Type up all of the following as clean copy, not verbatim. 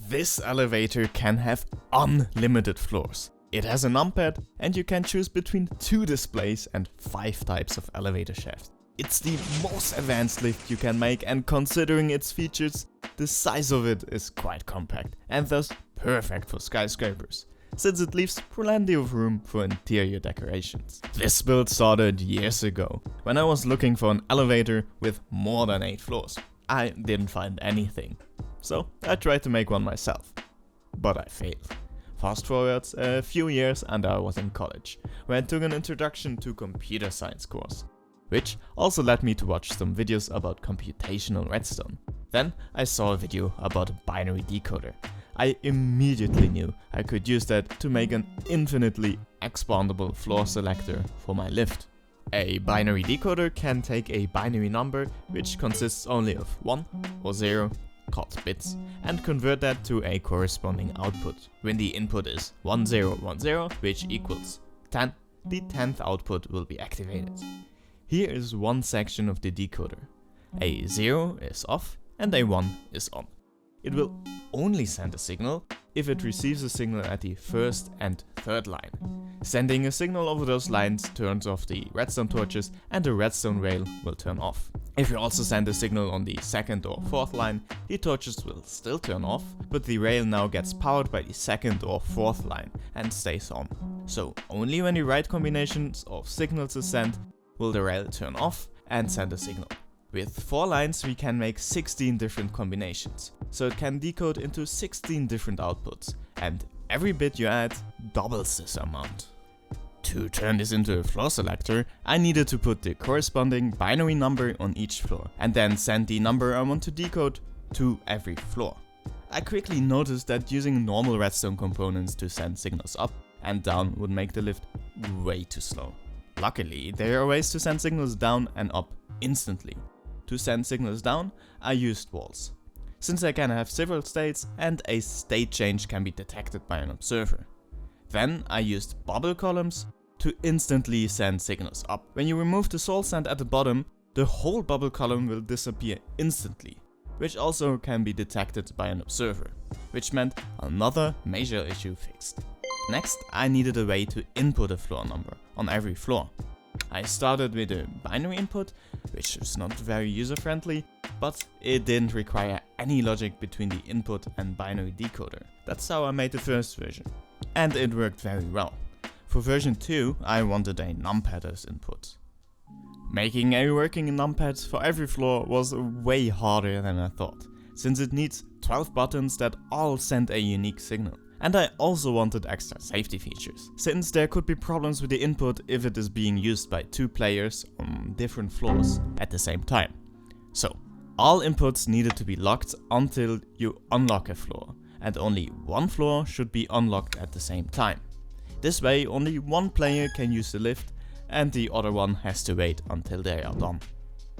This elevator can have unlimited floors. It has a numpad and you can choose between 2 displays and 5 types of elevator shafts. It's the most advanced lift you can make, and considering its features, the size of it is quite compact and thus perfect for skyscrapers, since it leaves plenty of room for interior decorations. This build started years ago, when I was looking for an elevator with more than 8 floors. I didn't find anything, so I tried to make one myself, but I failed. Fast forward a few years and I was in college, where I took an introduction to computer science course, which also led me to watch some videos about computational redstone. Then I saw a video about a binary decoder. I immediately knew I could use that to make an infinitely expandable floor selector for my lift. A binary decoder can take a binary number which consists only of 1 or 0, called bits, and convert that to a corresponding output. When the input is 1010, which equals 10, the 10th output will be activated. Here is one section of the decoder. A 0 is off and a 1 is on. It will only send a signal if it receives a signal at the 1st and 3rd line. Sending a signal over those lines turns off the redstone torches and the redstone rail will turn off. If you also send a signal on the 2nd or 4th line, the torches will still turn off, but the rail now gets powered by the 2nd or 4th line and stays on. So only when the right combinations of signals is sent will the rail turn off and send a signal. With 4 lines we can make 16 different combinations, so it can decode into 16 different outputs, and every bit you add doubles this amount. To turn this into a floor selector, I needed to put the corresponding binary number on each floor, and then send the number I want to decode to every floor. I quickly noticed that using normal redstone components to send signals up and down would make the lift way too slow. Luckily, there are ways to send signals down and up instantly. To send signals down, I used walls, since they can have several states and a state change can be detected by an observer. Then I used bubble columns to instantly send signals up. When you remove the soul sand at the bottom, the whole bubble column will disappear instantly, which also can be detected by an observer, which meant another major issue fixed. Next, I needed a way to input a floor number on every floor. I started with a binary input, which is not very user-friendly, but it didn't require any logic between the input and binary decoder. That's how I made the first version, and it worked very well. For version 2, I wanted a numpad as input. Making a working numpad for every floor was way harder than I thought, since it needs 12 buttons that all send a unique signal. And I also wanted extra safety features, since there could be problems with the input if it is being used by 2 players on different floors at the same time. So, all inputs needed to be locked until you unlock a floor, and only one floor should be unlocked at the same time. This way only one player can use the lift and the other one has to wait until they are done.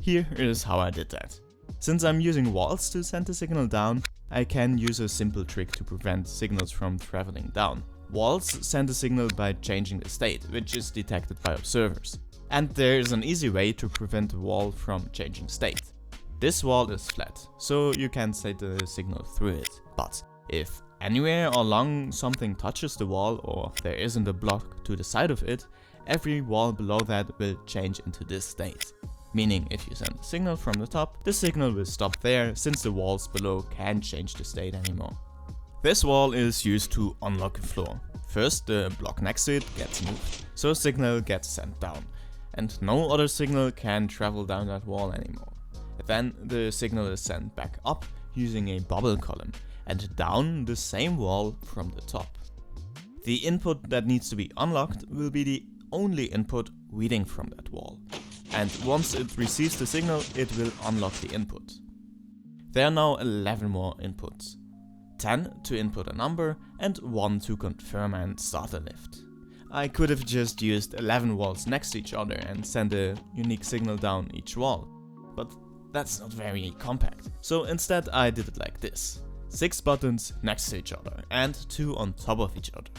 Here is how I did that. Since I'm using walls to send the signal down, I can use a simple trick to prevent signals from traveling down. Walls send a signal by changing the state, which is detected by observers. And there is an easy way to prevent a wall from changing state. This wall is flat, so you can send the signal through it. But if anywhere along something touches the wall or there isn't a block to the side of it, every wall below that will change into this state. Meaning if you send a signal from the top, the signal will stop there since the walls below can't change the state anymore. This wall is used to unlock a floor. First, the block next to it gets moved, so a signal gets sent down, and no other signal can travel down that wall anymore. Then the signal is sent back up using a bubble column, and down the same wall from the top. The input that needs to be unlocked will be the only input reading from that wall. And once it receives the signal, it will unlock the input. There are now 11 more inputs. 10 to input a number and 1 to confirm and start a lift. I could have just used 11 walls next to each other and send a unique signal down each wall, but that's not very compact. So instead I did it like this. 6 buttons next to each other and 2 on top of each other.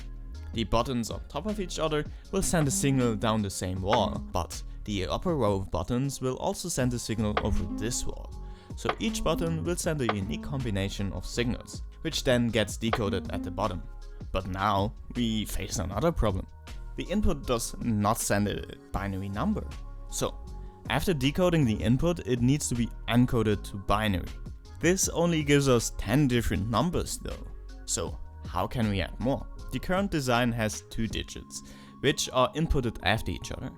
The buttons on top of each other will send a signal down the same wall, but the upper row of buttons will also send a signal over this wall. So each button will send a unique combination of signals, which then gets decoded at the bottom. But now we face another problem. The input does not send a binary number. So, after decoding the input, it needs to be encoded to binary. This only gives us 10 different numbers though. So, how can we add more? The current design has 2 digits, which are inputted after each other.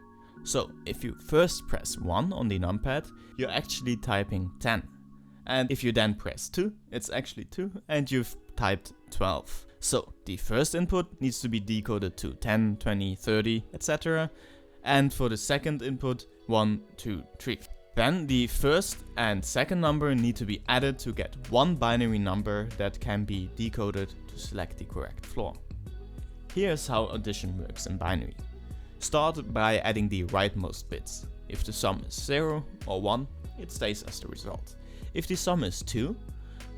So, if you first press 1 on the numpad, you're actually typing 10. And if you then press 2, it's actually 2, and you've typed 12. So, the first input needs to be decoded to 10, 20, 30, etc. And for the second input, 1, 2, 3. Then the first and second number need to be added to get one binary number that can be decoded to select the correct floor. Here's how addition works in binary. Start by adding the rightmost bits. If the sum is 0 or 1, it stays as the result. If the sum is 2,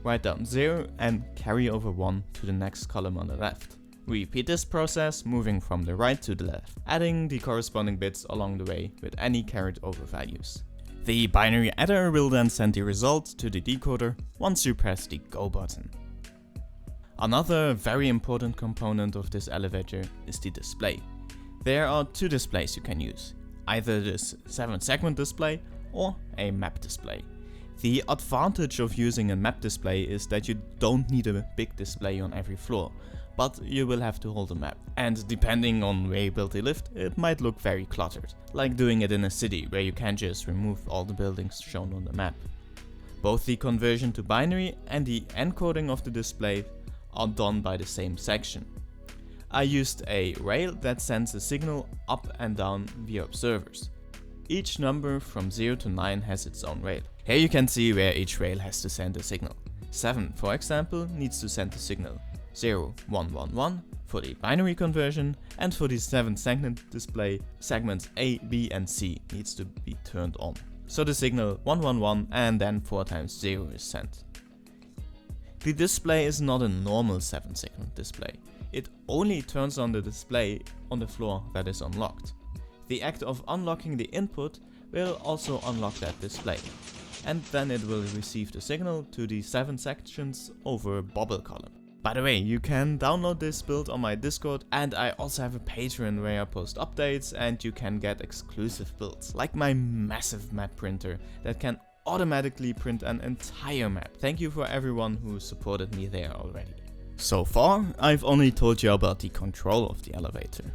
write down 0 and carry over 1 to the next column on the left. Repeat this process, moving from the right to the left, adding the corresponding bits along the way with any carried over values. The binary adder will then send the result to the decoder once you press the go button. Another very important component of this elevator is the display. There are 2 displays you can use, either this 7-segment display or a map display. The advantage of using a map display is that you don't need a big display on every floor, but you will have to hold a map. And depending on where you build the lift, it might look very cluttered, like doing it in a city where you can't just remove all the buildings shown on the map. Both the conversion to binary and the encoding of the display are done by the same section. I used a rail that sends a signal up and down via observers. Each number from 0 to 9 has its own rail. Here you can see where each rail has to send a signal. 7, for example, needs to send a signal 0, 1, 1, 1 for the binary conversion, and for the 7-segment display, segments A, B and C needs to be turned on. So the signal 1, 1, 1 and then 4 times 0 is sent. The display is not a normal 7-segment display. It only turns on the display on the floor that is unlocked. The act of unlocking the input will also unlock that display, and then it will receive the signal to the 7 sections over a bubble column. By the way, you can download this build on my Discord, and I also have a Patreon where I post updates and you can get exclusive builds, like my massive map printer that can automatically print an entire map. Thank you for everyone who supported me there already. So far, I've only told you about the control of the elevator.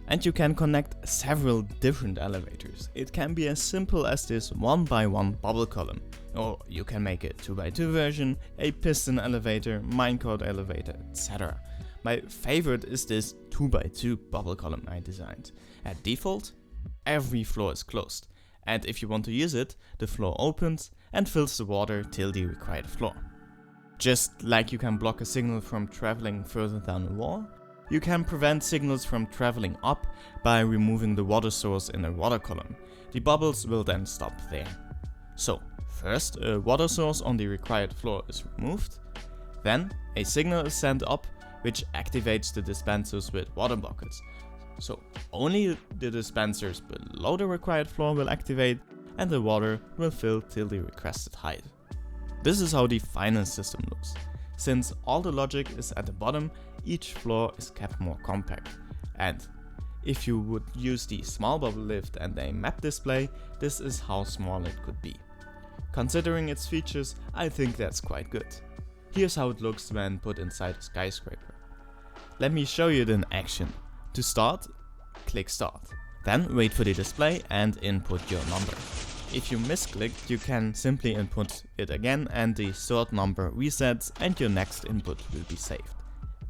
And you can connect several different elevators. It can be as simple as this 1x1 bubble column, or you can make a 2x2 version, a piston elevator, minecart elevator, etc. My favorite is this 2x2 bubble column I designed. At default, every floor is closed, and if you want to use it, the floor opens and fills the water till the required floor. Just like you can block a signal from traveling further down the wall, you can prevent signals from traveling up by removing the water source in a water column. The bubbles will then stop there. So, first a water source on the required floor is removed, then a signal is sent up which activates the dispensers with water buckets. So only the dispensers below the required floor will activate and the water will fill till the requested height. This is how the final system looks. Since all the logic is at the bottom, each floor is kept more compact. And if you would use the small bubble lift and a map display, this is how small it could be. Considering its features, I think that's quite good. Here's how it looks when put inside a skyscraper. Let me show you it in action. To start, click start. Then wait for the display and input your number. If you misclicked, you can simply input it again and the third number resets and your next input will be saved.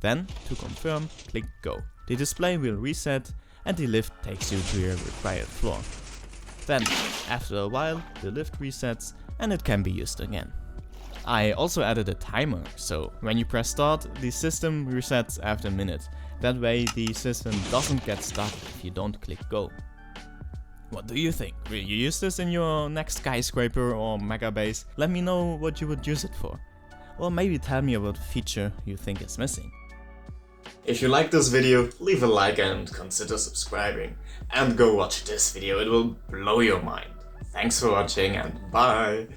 Then, to confirm, click go. The display will reset and the lift takes you to your required floor. Then, after a while, the lift resets and it can be used again. I also added a timer, so when you press start, the system resets after a minute. That way the system doesn't get stuck if you don't click go. What do you think? Will you use this in your next skyscraper or mega base? Let me know what you would use it for. Or maybe tell me about a feature you think is missing. If you like this video, leave a like and consider subscribing. And go watch this video, it will blow your mind. Thanks for watching and bye!